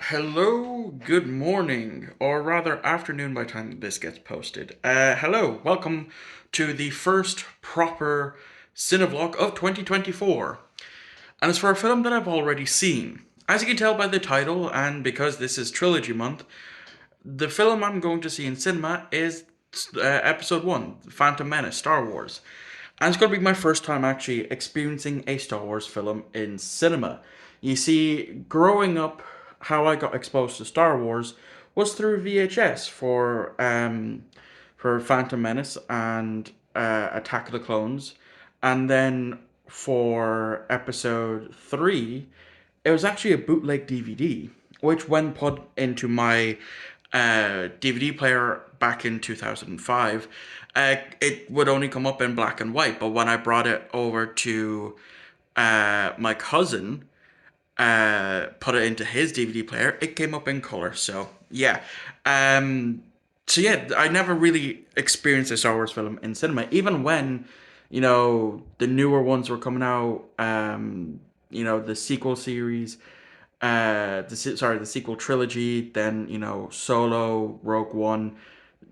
Hello, good morning, or rather afternoon by the time this gets posted. Hello, welcome to the first proper Cinevlog of 2024. And it's for a film that I've already seen. As you can tell by the title, and because this is Trilogy Month, the film I'm going to see in cinema is Episode 1, Phantom Menace, Star Wars. And it's going to be my first time actually experiencing a Star Wars film in cinema. You see, growing up, how I got exposed to Star Wars was through VHS for Phantom Menace and Attack of the Clones, and then for Episode 3, it was actually a bootleg DVD, which when put into my DVD player back in 2005, it would only come up in black and white. But when I brought it over to my cousin, put it into his DVD player, it came up in color. So yeah, I never really experienced a Star Wars film in cinema, even when the newer ones were coming out. The sequel series, the sequel trilogy, then Solo, Rogue One,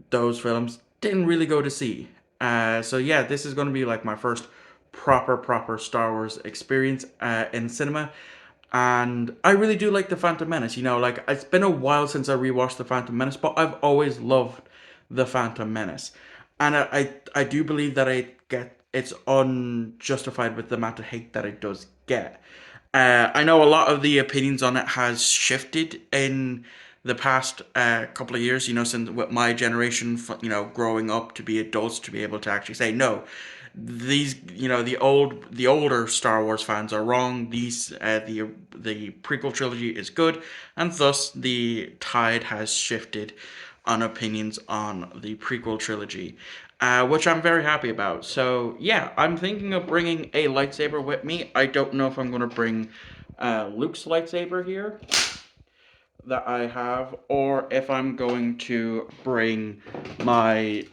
those films didn't really go to see. So yeah, this is going to be like my first proper Star Wars experience in cinema. And I really do like the Phantom Menace. Like it's been a while since I rewatched the Phantom Menace, but I've always loved the Phantom Menace, and I do believe that it's unjustified with the amount of hate that it does get. I know a lot of the opinions on it has shifted in the past couple of years. Since with my generation, growing up to be adults to be able to actually say no, these the older Star Wars fans are wrong. The prequel trilogy is good, and thus the tide has shifted on opinions on the prequel trilogy, which I'm very happy about. So yeah, I'm thinking of bringing a lightsaber with me. I don't know if I'm going to bring Luke's lightsaber here that I have, or if I'm going to bring my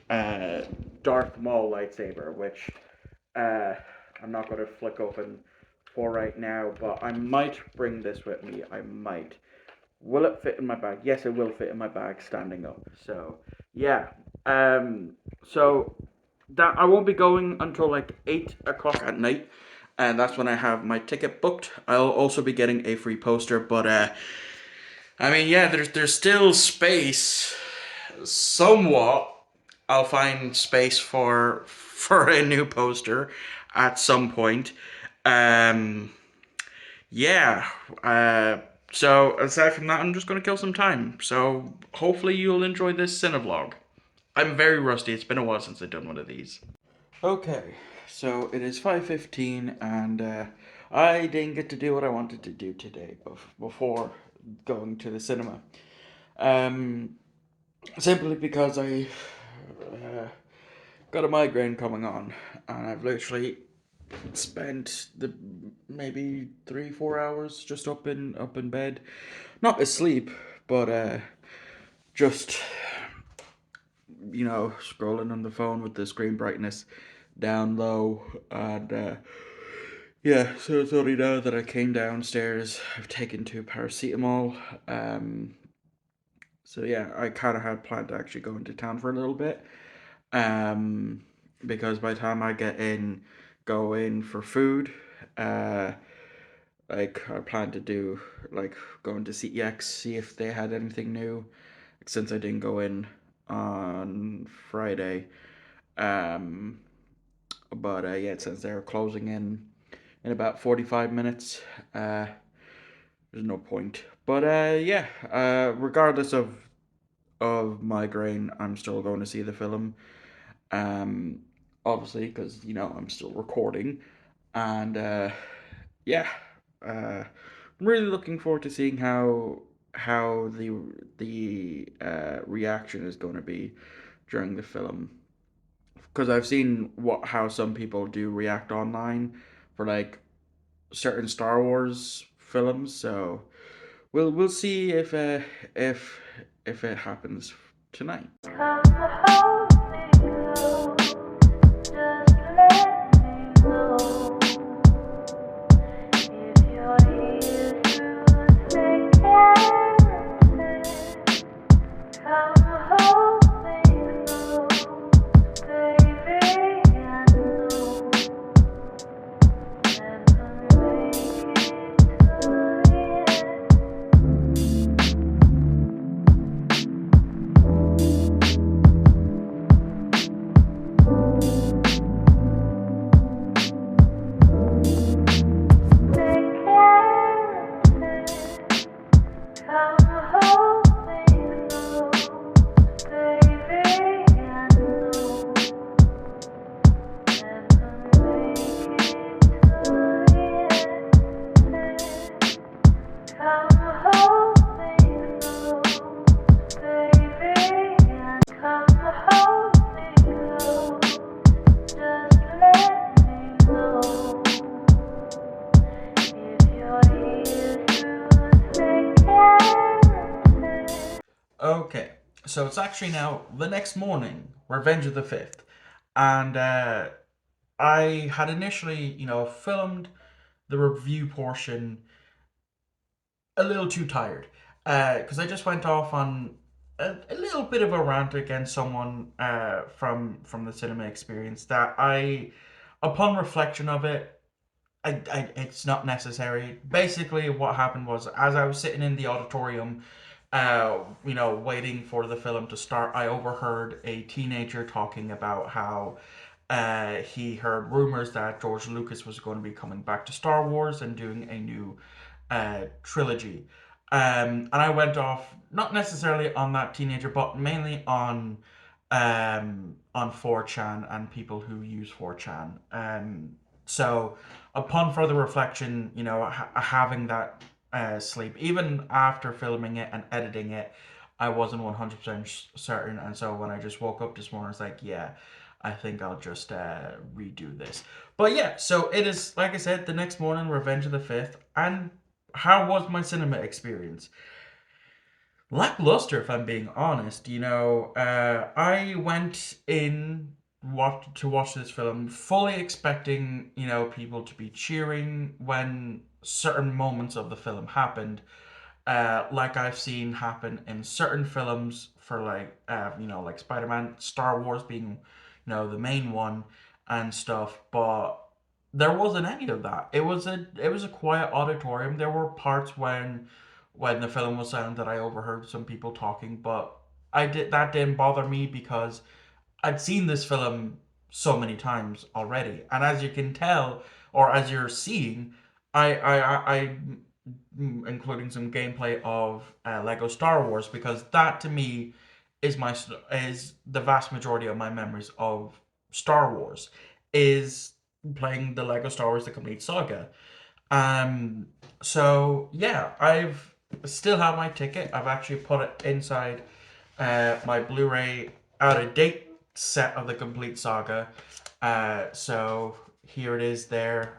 Darth Maul lightsaber, which uh, I'm not going to flick open for right now, but I might bring this with me. I might. Will it fit in my bag? Yes, it will fit in my bag standing up. So, yeah. So that I won't be going until like 8 o'clock at night, and that's when I have my ticket booked. I'll also be getting a free poster, but I mean, yeah, there's still space. Somewhat, I'll find space for a new poster at some point. Um, yeah. So aside from that, I'm just gonna kill some time. So hopefully you'll enjoy this cinevlog. I'm very rusty. It's been a while since I've done one of these. Okay, so it is 5:15, and I didn't get to do what I wanted to do today before going to the cinema. Um, Simply because I uh, got a migraine coming on, and I've literally spent the maybe 3-4 hours just up in bed, not asleep, but just scrolling on the phone with the screen brightness down low, and yeah, so it's only now that I came downstairs. I've taken 2 paracetamol. So yeah, I kind of had planned to actually go into town for a little bit. Um, because by the time I go in for food, uh, like I plan to do like going to CEX, see if they had anything new, since I didn't go in on Friday. Um, but yeah, since they're closing in about 45 minutes, there's no point. But yeah, regardless of migraine, I'm still going to see the film. Um, Obviously, because I'm still recording, and yeah, I'm really looking forward to seeing how the reaction is going to be during the film, because I've seen how some people do react online for like certain Star Wars films. So we'll see if if it happens tonight. Okay, so it's actually now the next morning, Revenge of the Fifth, and I had initially, filmed the review portion a little too tired, because I just went off on a little bit of a rant against someone from the cinema experience that upon reflection of it, it's not necessary. Basically, what happened was, as I was sitting in the auditorium, waiting for the film to start, I overheard a teenager talking about how he heard rumors that George Lucas was going to be coming back to Star Wars and doing a new trilogy. And I went off not necessarily on that teenager, but mainly on 4chan and people who use 4chan. So upon further reflection, having that sleep, even after filming it and editing it, I wasn't 100% certain. And so when I just woke up this morning, I was like, yeah, I think I'll just redo this. But yeah, so it is, like I said, the next morning, Revenge of the Fifth. And how was my cinema experience? Lackluster, if I'm being honest. I went in to watch this film fully expecting, people to be cheering when certain moments of the film happened, like I've seen happen in certain films for like Spider-Man, Star Wars being, the main one and stuff. But there wasn't any of that. It was a quiet auditorium. There were parts when the film was on that I overheard some people talking, but that didn't bother me because I'd seen this film so many times already, and as you can tell, or as you're seeing, I including some gameplay of Lego Star Wars because that to me is the vast majority of my memories of Star Wars is playing the Lego Star Wars: The Complete Saga. Um, so yeah, I've still have my ticket. I've actually put it inside my Blu-ray out of date set of the complete saga. So here it is there.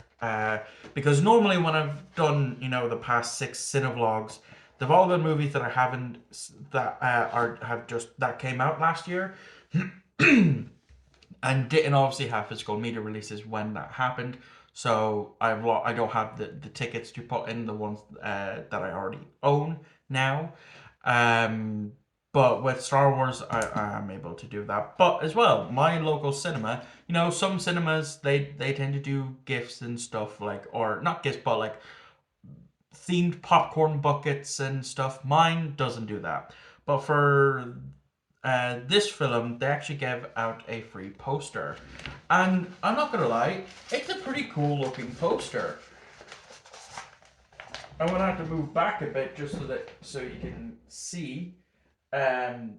Because normally when I've done, the past six cinevlogs, they've all been movies that I haven't that are have just that came out last year. And didn't obviously have physical media releases when that happened. So I don't have the tickets to put in the ones that I already own now. Um, but with Star Wars, I am able to do that. But as well, my local cinema, some cinemas they tend to do gifts and stuff like, or not gifts, but like themed popcorn buckets and stuff. Mine doesn't do that. But for this film, they actually gave out a free poster. And I'm not gonna lie, it's a pretty cool looking poster. I'm gonna have to move back a bit just so you can see.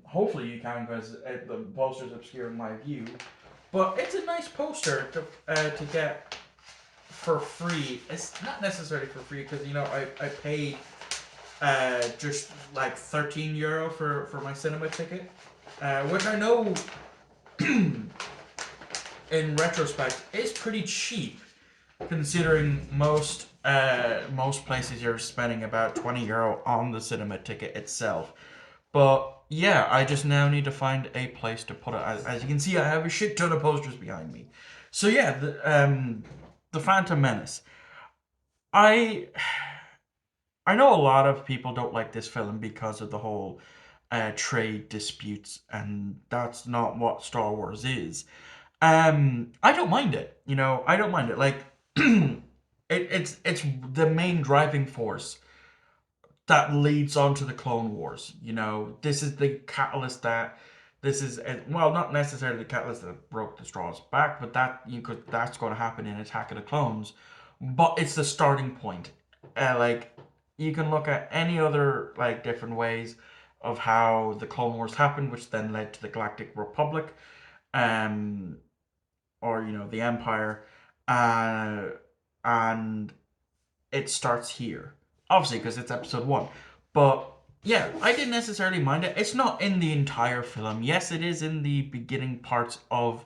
Hopefully you can because the poster's obscuring my view. But it's a nice poster to get for free. It's not necessarily for free because I paid just like €13 for my cinema ticket, which I know in retrospect is pretty cheap considering most places you're spending about €20 on the cinema ticket itself. But yeah, I just now need to find a place to put it. As you can see, I have a shit ton of posters behind me. So yeah, the Phantom Menace. I I know a lot of people don't like this film because of the whole trade disputes, and that's not what Star Wars is. I don't mind it. I don't mind it. Like, it's the main driving force that leads on to the Clone Wars. This is the catalyst that this is well, not necessarily the catalyst that broke the straws back, but that's going to happen in Attack of the Clones. But it's the starting point. Like you can look at any other like different ways of how the Clone Wars happened, which then led to the Galactic Republic, um, or the Empire, uh, and it starts here. Obviously, because it's episode one. But yeah, I didn't necessarily mind it. It's not in the entire film. Yes, it is in the beginning parts of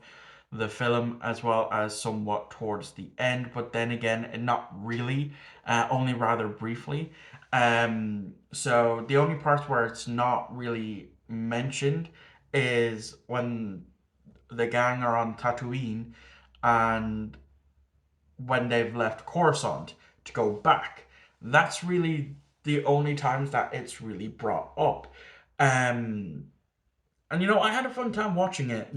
the film as well as somewhat towards the end, but then again, not really, only rather briefly. So the only parts where it's not really mentioned is when the gang are on Tatooine and when they've left Coruscant to go back. That's really the only times that it's really brought up. Um, and I had a fun time watching it.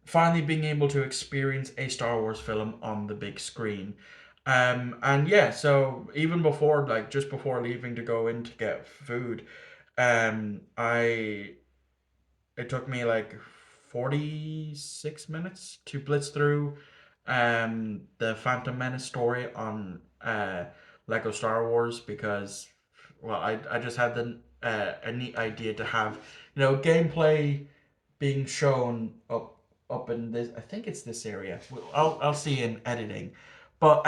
Finally being able to experience a Star Wars film on the big screen. And yeah, so even before, like just before leaving to go in to get food, I it took me like 46 minutes to blitz through the Phantom Menace story on Lego Star Wars because well I just had a neat idea to have gameplay being shown up in this. I think it's this area. I'll see in editing. But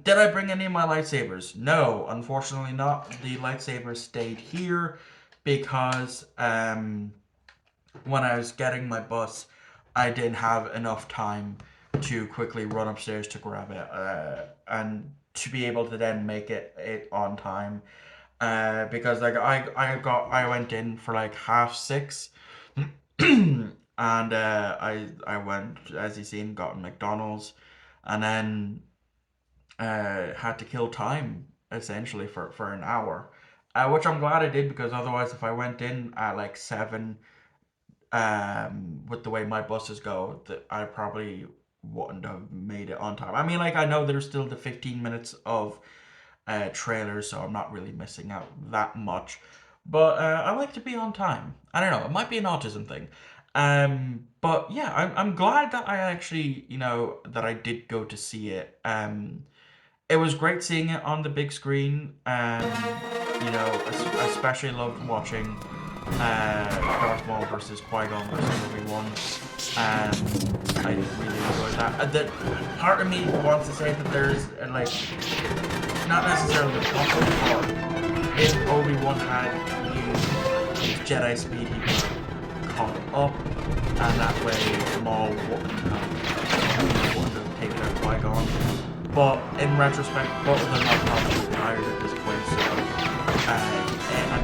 did I bring any of my lightsabers? No, unfortunately not. The lightsabers stayed here because when I was getting my bus, I didn't have enough time to quickly run upstairs to grab it and to be able to then make it on time. Because like I went in for like 6:30, and I went, as you seen, got McDonald's, and then had to kill time essentially for an hour, which I'm glad I did because otherwise if I went in at like 7, with the way my buses go, that I probably wouldn't have made it on time. I mean, like I know there's still the 15 minutes of trailers, so I'm not really missing out that much. But I like to be on time. I don't know. It might be an autism thing. But yeah, I'm glad that I actually, that I did go to see it. It was great seeing it on the big screen. I especially loved watching Darth Maul versus Qui-Gon versus Obi-Wan. I really enjoyed that. That part of me wants to say that there's like not necessarily the proper part. If Obi-Wan had used his Jedi speed, he would have caught up, and that way Maul wouldn't have taken out Qui-Gon. But in retrospect, both of them are probably tired at this point, so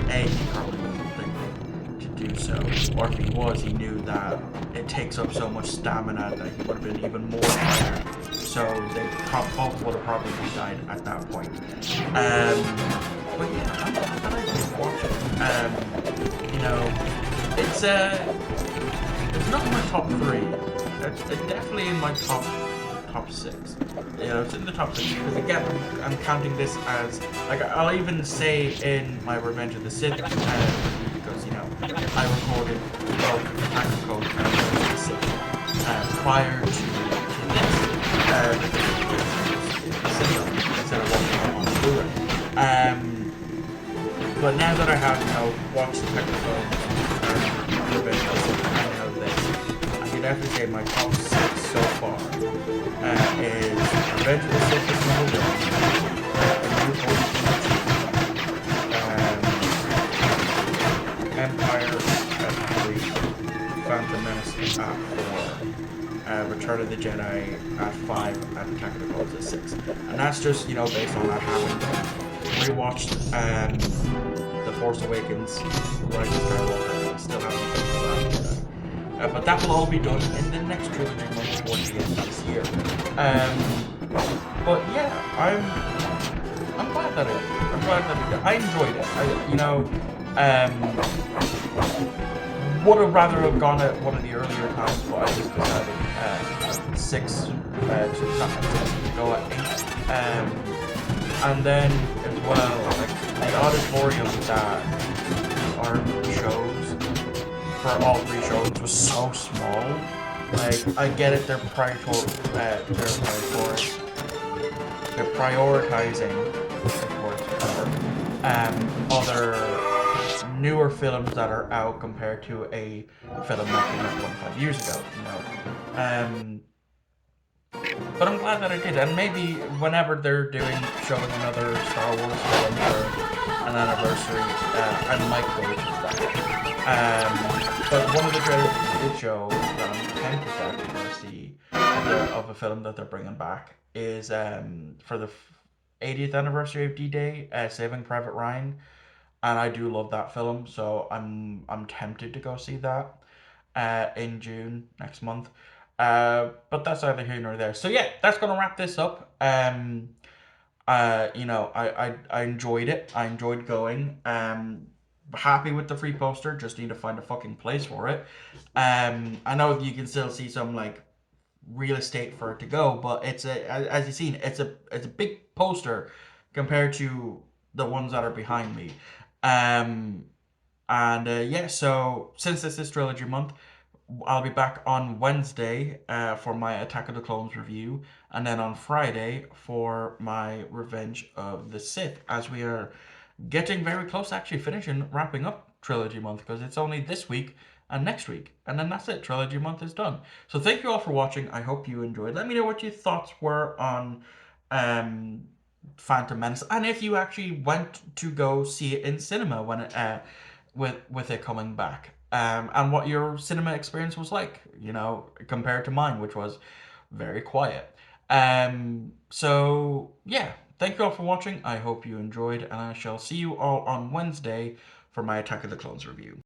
and he probably wasn't thinking to do so. Or if he was, he knew that it takes up so much stamina that he would have been even more tired. So they both would have probably died at that point. But yeah, I'm glad that I did watch it. It's not in my top 3. It's definitely in my top 6. It's in the top 6 because again, I'm counting this as like I'll even say in my Revenge of the Sith because I recorded both Attack of Code and Revenge of the Sith prior to this instead of watching it on Blu-ray. But now that I have watched Attack of Code and Revenge of the Sith, I know this. I can definitely say my top 6 so far is Revenge of the Sith is number 1, A New Hope, Empire at 3, Phantom Menace at 4, Return of the Jedi at 5, and Attack of the Clones at 6. And that's just, based on that having rewatched The Force Awakens, Rise of Skywalker, and still haven't finished that. But that will all be done in the next trilogy month towards the end of this year. But yeah, I'm glad that I did. I enjoyed it. Would have rather have gone at one of the earlier times, but I just decided 6 to go at 8. And then as well, like the auditorium that our shows for all 3 shows was so small. Like I get it, they're prioritizing, of course, other newer films that are out compared to a film that came out 25 years ago. But I'm glad that I did, and maybe whenever they're showing another Star Wars film for an anniversary, I might go to that. But one of the trailers they did show that I'm tempted to actually go see of a film that they're bringing back is for the 80th anniversary of D-Day, Saving Private Ryan, and I do love that film, so I'm tempted to go see that in June next month. But that's either here nor there. So yeah, that's gonna wrap this up. I enjoyed it. I enjoyed going. Happy with the free poster. Just need to find a fucking place for it. I know you can still see some like real estate for it to go, but as you've seen, it's a big poster compared to the ones that are behind me. Um, yeah, so since this is trilogy month, I'll be back on Wednesday for my Attack of the Clones review, and then on Friday for my Revenge of the Sith, as we are getting very close to actually finishing, wrapping up trilogy month, because it's only this week and next week, and then that's it. Trilogy month is done. So thank you all for watching. I hope you enjoyed. Let me know what your thoughts were on um, Phantom Menace, and if you actually went to go see it in cinema when it with it coming back, and what your cinema experience was like, compared to mine, which was very quiet. So yeah, thank you all for watching. I hope you enjoyed, and I shall see you all on Wednesday for my Attack of the Clones review.